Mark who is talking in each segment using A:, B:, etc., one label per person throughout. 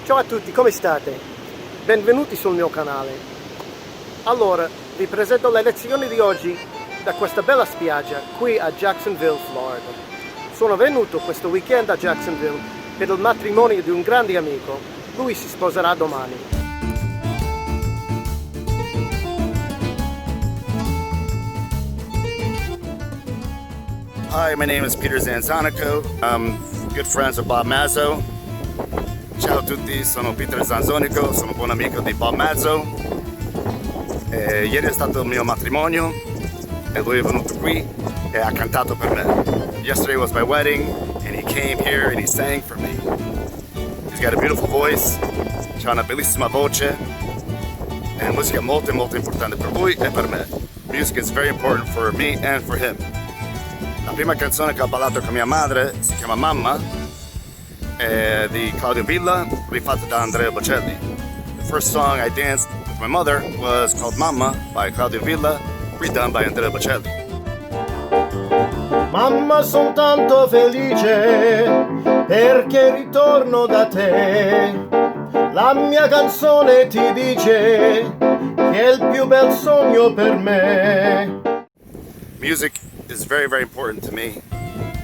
A: Ciao a tutti, come state? Benvenuti sul mio canale. Allora, vi presento le lezioni di oggi da questa bella spiaggia qui a Jacksonville, Florida. Sono venuto questo weekend a Jacksonville per il matrimonio di un grande amico. Lui si sposerà domani.
B: Hi, my name is Peter Zanzonico. I'm good friends with Bob Mazzo. Ciao a tutti, sono Peter Zanzonico, sono buon amico di Bob Mazzo. Ieri è stato il mio matrimonio e lui è venuto qui e ha cantato per me. Yesterday was my wedding and he came here and he sang for me. He's got a beautiful voice, ha una bellissima voce e musica molto importante per lui e per me. Music is very important for me and for him. La prima canzone che ho ballato con mia madre si chiama Mamma, di Claudio Villa, rifatta da Andrea Bocelli. The first song I danced with my mother was called Mamma by Claudio Villa, redone by Andrea Bocelli.
A: Mamma, son tanto felice perché ritorno da te. La mia canzone ti dice che è il più bel sogno per me.
B: Music is very important to me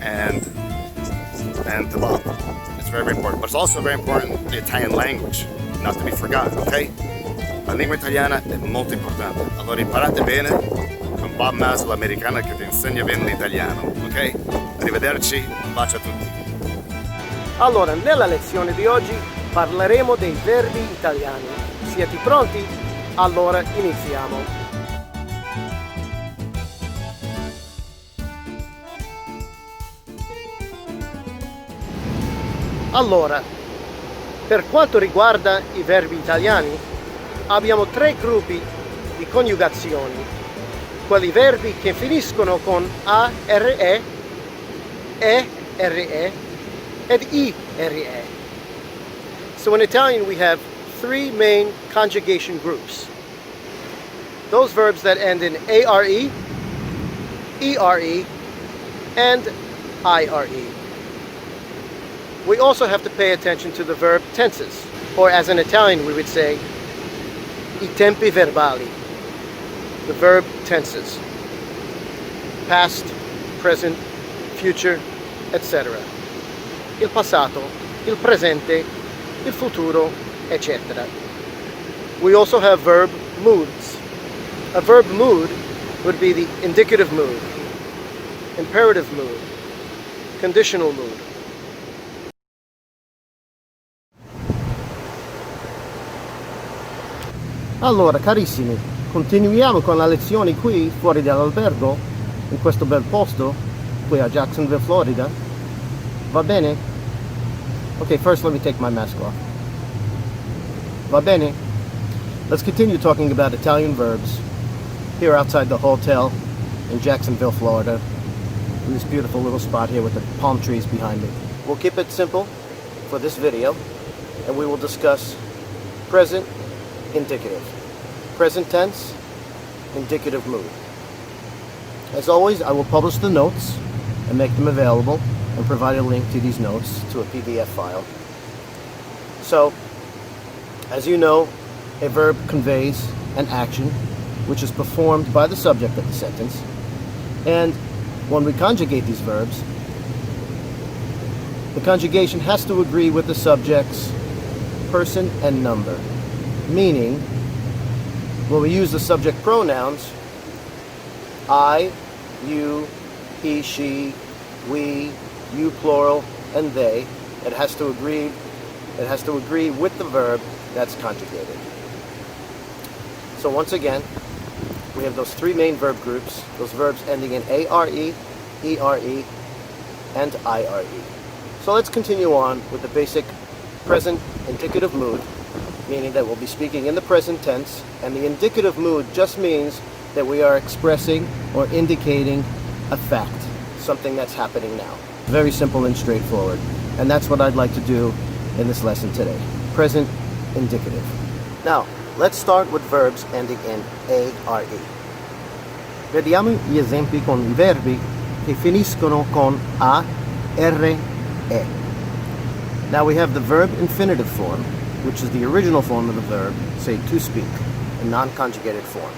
B: and to Bob. It's very important, but it's also very important the Italian language, not to be forgotten, ok? La lingua italiana è molto importante, allora imparate bene con Bob Mazzo, l'americano che vi insegna bene l'italiano, ok? Arrivederci, un bacio a tutti.
A: Allora, nella lezione di oggi parleremo dei verbi italiani. Siete pronti? Allora iniziamo. Allora, per quanto riguarda i verbi italiani, abbiamo tre gruppi di coniugazioni. Quelli verbi che finiscono con ARE, ERE ed IRE. So in Italian we have three main conjugation groups. Those verbs that end in ARE, ERE, and IRE. We also have to pay attention to the verb tenses, or as in Italian we would say, I tempi verbali, the verb tenses, past, present, future, etc. Il passato, il presente, il futuro, etc. We also have verb moods. A verb mood would be the indicative mood, imperative mood, conditional mood. Allora, carissimi, continuiamo con la lezione qui fuori dall'albergo, in questo bel posto, qui a Jacksonville, Florida. Va bene? Okay, first let me take my mask off. Va bene? Let's continue talking about Italian verbs here outside the hotel in Jacksonville, Florida, in this beautiful little spot here with the palm trees behind me. We'll keep it simple for this video, and we will discuss present, indicative, present tense, indicative mood. As always, I will publish the notes and make them available and provide a link to these notes to a PDF file. So, as you know, a verb conveys an action which is performed by the subject of the sentence, and when we conjugate these verbs, the conjugation has to agree with the subject's person and number. Meaning, when we use the subject pronouns, I, you, he, she, we, you plural, and they, it has to agree with the verb that's conjugated. So once again, we have those three main verb groups, those verbs ending in ARE, ERE, and IRE. So let's continue on with the basic present indicative mood, meaning that we'll be speaking in the present tense, and the indicative mood just means that we are expressing or indicating a fact, something that's happening now. Very simple and straightforward, and that's what I'd like to do in this lesson today. Present indicative. Now, let's start with verbs ending in ARE. Vediamo gli esempi con i verbi che finiscono con ARE. Now we have the verb infinitive form, which is the original form of the verb, say to speak, a non-conjugated form.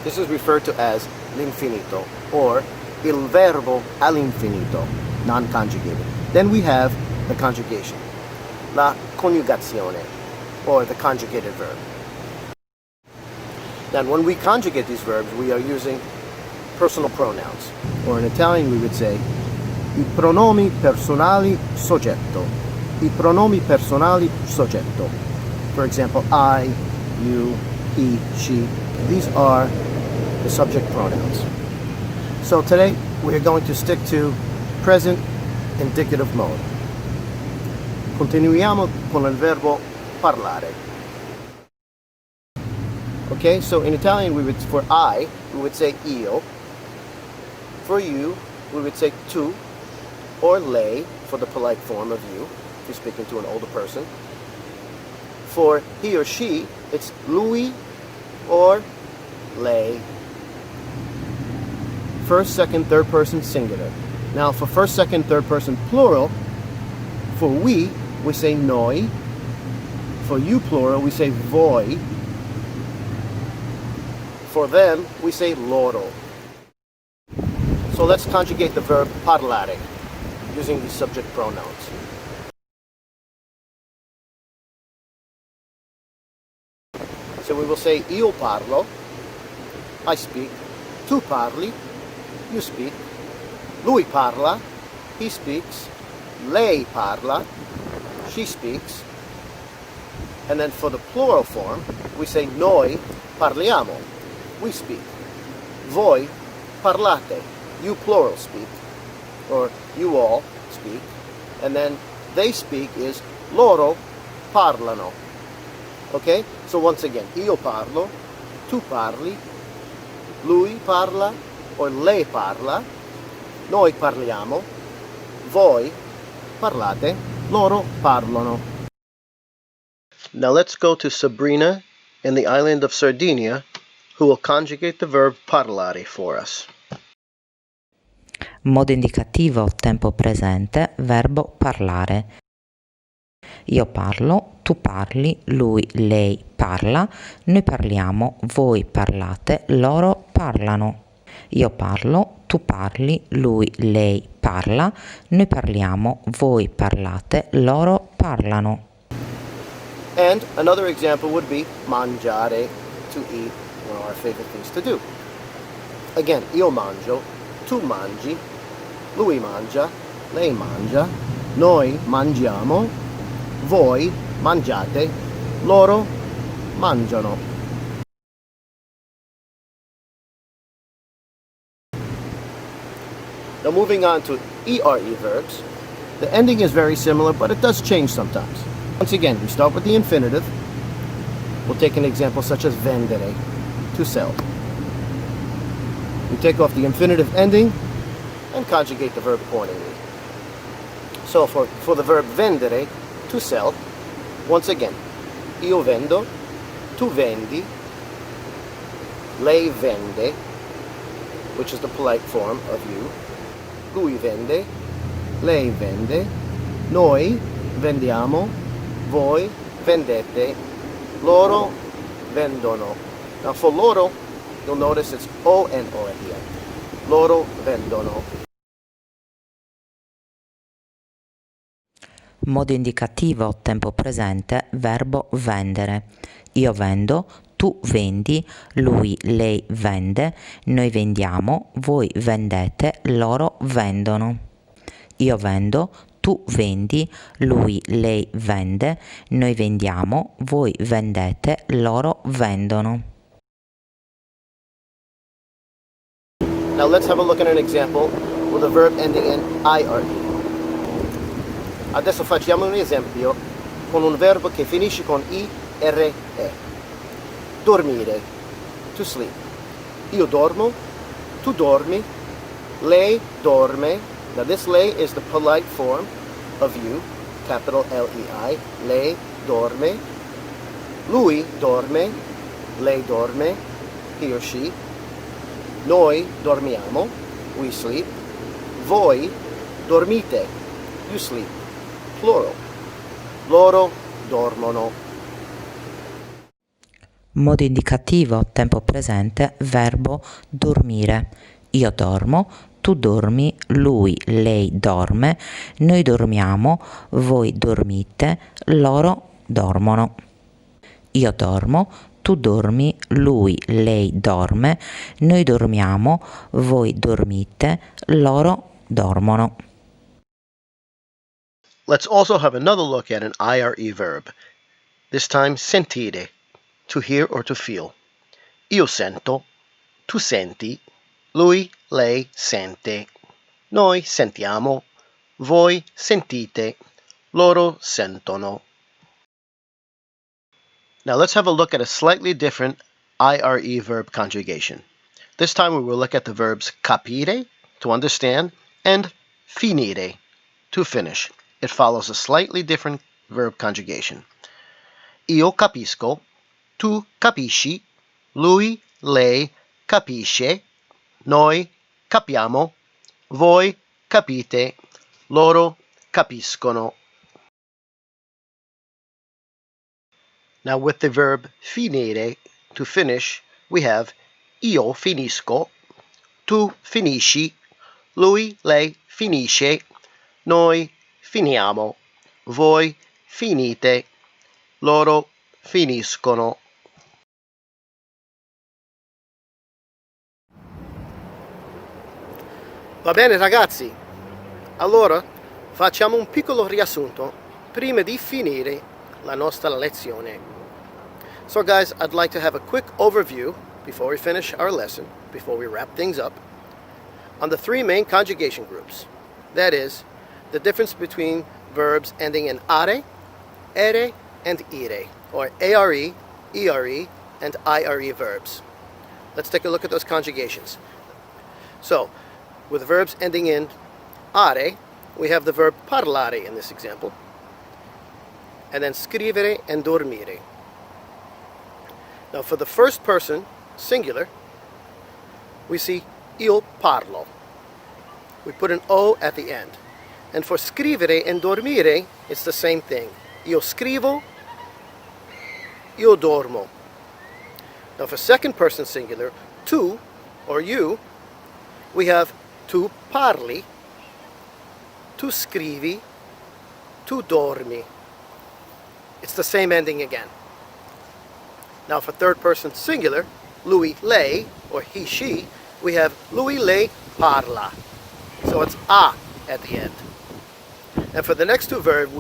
A: This is referred to as l'infinito, or il verbo all'infinito, non-conjugated. Then we have the conjugation, la coniugazione, or the conjugated verb. Now, when we conjugate these verbs, we are using personal pronouns, or in Italian we would say i pronomi personali soggetto. I pronomi personali soggetto. For example, I, you, he, she. These are the subject pronouns. So today we are going to stick to present indicative mode. Continuiamo con il verbo parlare. Okay, so in Italian we would, for I, we would say io. For you, we would say tu, or lei, for the polite form of you, if you're speaking to an older person. For he or she, it's lui or lei. First, second, third person singular. Now for first, second, third person plural, for we say noi. For you plural, we say voi. For them, we say loro. So let's conjugate the verb parlare using the subject pronouns. So we will say io parlo, I speak, tu parli, you speak, lui parla, he speaks, lei parla, she speaks, and then for the plural form, we say noi parliamo, we speak, voi parlate, you plural speak, or you all speak, and then they speak is loro parlano. Okay? So once again, io parlo, tu parli, lui parla, or lei parla, noi parliamo, voi parlate, loro parlano. Now let's go to Sabrina in the island of Sardinia, who will conjugate the verb parlare for us.
C: Modo indicativo, tempo presente, verbo parlare. Io parlo, tu parli, lui, lei parla, noi parliamo, voi parlate, loro parlano. Io parlo, tu parli, lui, lei parla, noi parliamo, voi parlate, loro parlano.
A: And another example would be mangiare, to eat, one of our favorite things to do. Again, io mangio, tu mangi, lui mangia, lei mangia, noi mangiamo, voi mangiate, loro mangiano. Now moving on to ERE verbs, the ending is very similar, but it does change sometimes. Once again, we start with the infinitive. We'll take an example such as vendere, to sell. We take off the infinitive ending and conjugate the verb accordingly. So for the verb vendere, to sell, once again, io vendo, tu vendi, lei vende, which is the polite form of you, lui vende, lei vende, noi vendiamo, voi vendete, loro vendono. Now for loro, you'll notice it's O-N-O at the end. Loro vendono.
C: Modo indicativo, tempo presente, verbo vendere. Io vendo, tu vendi, lui, lei vende, noi vendiamo, voi vendete, loro vendono. Io vendo, tu vendi, lui, lei vende, noi vendiamo, voi vendete, loro vendono.
A: Now let's have a look at an example with a verb ending in IRE. Adesso facciamo un esempio con un verbo che finisce con IRE. Dormire, to sleep. Io dormo, tu dormi, lei dorme. Now this lei is the polite form of you, capital L-E-I. Lei dorme. Lui dorme, lei dorme, he or she. Noi dormiamo, we sleep. Voi dormite, you sleep. Plural. Loro dormono.
C: Modo indicativo, tempo presente, verbo dormire. Io dormo, tu dormi, lui, lei dorme, noi dormiamo, voi dormite, loro dormono. Io dormo, tu dormi, lui, lei dorme, noi dormiamo, voi dormite, loro dormono.
A: Let's also have another look at an IRE verb. This time sentire, to hear or to feel. Io sento, tu senti, lui, lei sente, noi sentiamo, voi sentite, loro sentono. Now let's have a look at a slightly different IRE verb conjugation. This time we will look at the verbs capire, to understand, and finire, to finish. It follows a slightly different verb conjugation. Io capisco, tu capisci, lui, lei capisce, noi capiamo, voi capite, loro capiscono. Now with the verb finire, to finish, we have io finisco, tu finisci, lui, lei finisce, noi finiamo, voi finite, loro finiscono. Va bene ragazzi, allora facciamo un piccolo riassunto prima di finire la nostra lezione. So guys, I'd like to have a quick overview before we finish our lesson, before we wrap things up, on the three main conjugation groups. That is, the difference between verbs ending in are, ere, and ire, or are, ere, and ire verbs. Let's take a look at those conjugations. So, with verbs ending in are, we have the verb parlare in this example, and then scrivere and dormire. Now for the first person, singular, we see io parlo. We put an O at the end. And for scrivere and dormire, it's the same thing. Io scrivo, io dormo. Now for second person singular, tu, or you, we have tu parli, tu scrivi, tu dormi. It's the same ending again. Now for third person singular, lui, lei, or he, she, we have lui, lei, parla. So it's a at the end. And for the next two verbs,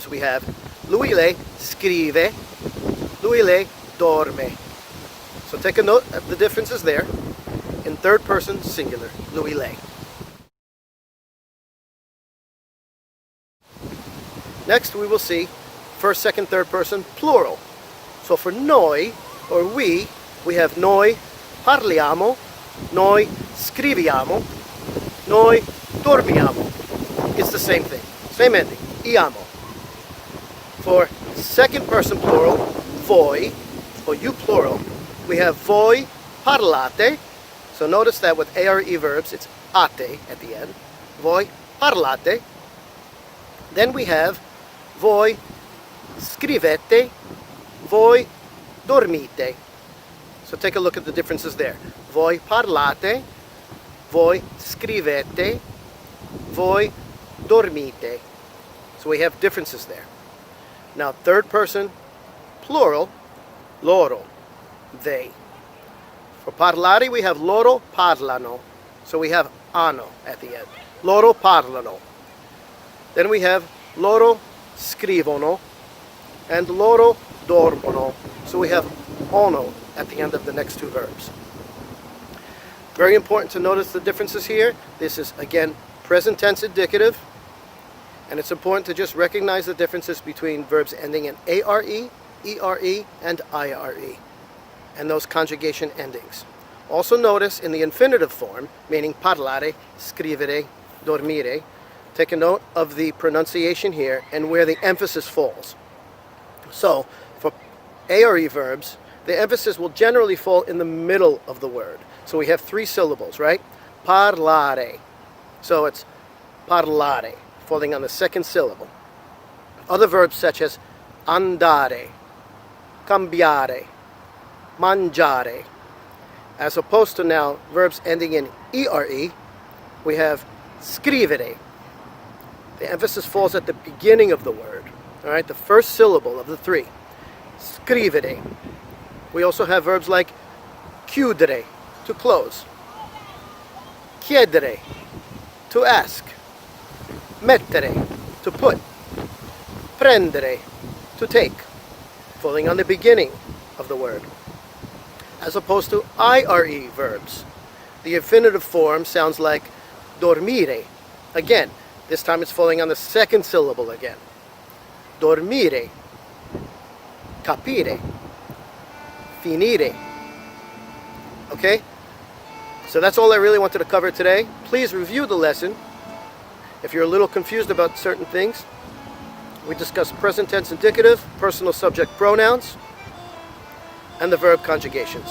A: we have lui, lei, scrive, lui, lei, dorme. So take a note of the differences there in third person singular, lui, lei. Next we will see first, second, third person plural. So for noi, or we have noi parliamo, noi scriviamo, noi dormiamo. It's the same thing, same ending, iamo. For second person plural, voi, or you plural, we have voi parlate. So notice that with are verbs, it's ate at the end. Voi parlate. Then we have voi scrivete, voi dormite. So take a look at the differences there. Voi parlate, voi scrivete, voi dormite. So we have differences there. Now third person plural, loro, they. For parlare we have loro parlano. So we have ano at the end. Loro parlano. Then we have loro scrivono and loro dormono. So we have ono at the end of the next two verbs. Very important to notice the differences here. This is, again, present tense indicative. And it's important to just recognize the differences between verbs ending in are, ere, and ire, and those conjugation endings. Also notice in the infinitive form, meaning parlare, scrivere, dormire, take a note of the pronunciation here and where the emphasis falls. So, for are verbs, the emphasis will generally fall in the middle of the word. So we have three syllables, right? Parlare. So it's parlare, falling on the second syllable. Other verbs such as andare, cambiare, mangiare. As opposed to now verbs ending in ere, we have scrivere. The emphasis falls at the beginning of the word, all right, the first syllable of the three. Scrivere. We also have verbs like chiudere, to close, chiedere, to ask, mettere, to put, prendere, to take, falling on the beginning of the word. As opposed to ire verbs, the infinitive form sounds like dormire. Again, this time it's falling on the second syllable again. Dormire, capire, finire. Okay? So that's all I really wanted to cover today. Please review the lesson. If you're a little confused about certain things, we discussed present tense indicative, personal subject pronouns, and the verb conjugations.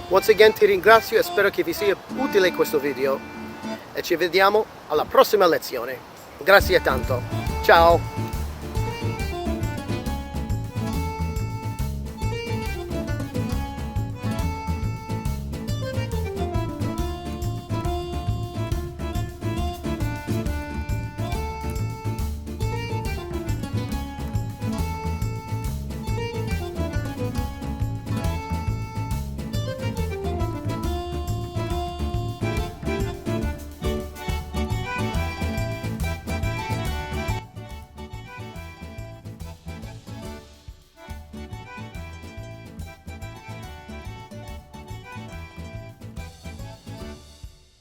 A: Once again ti ringrazio e spero che vi sia utile questo video e ci vediamo alla prossima lezione. Grazie tanto. Ciao!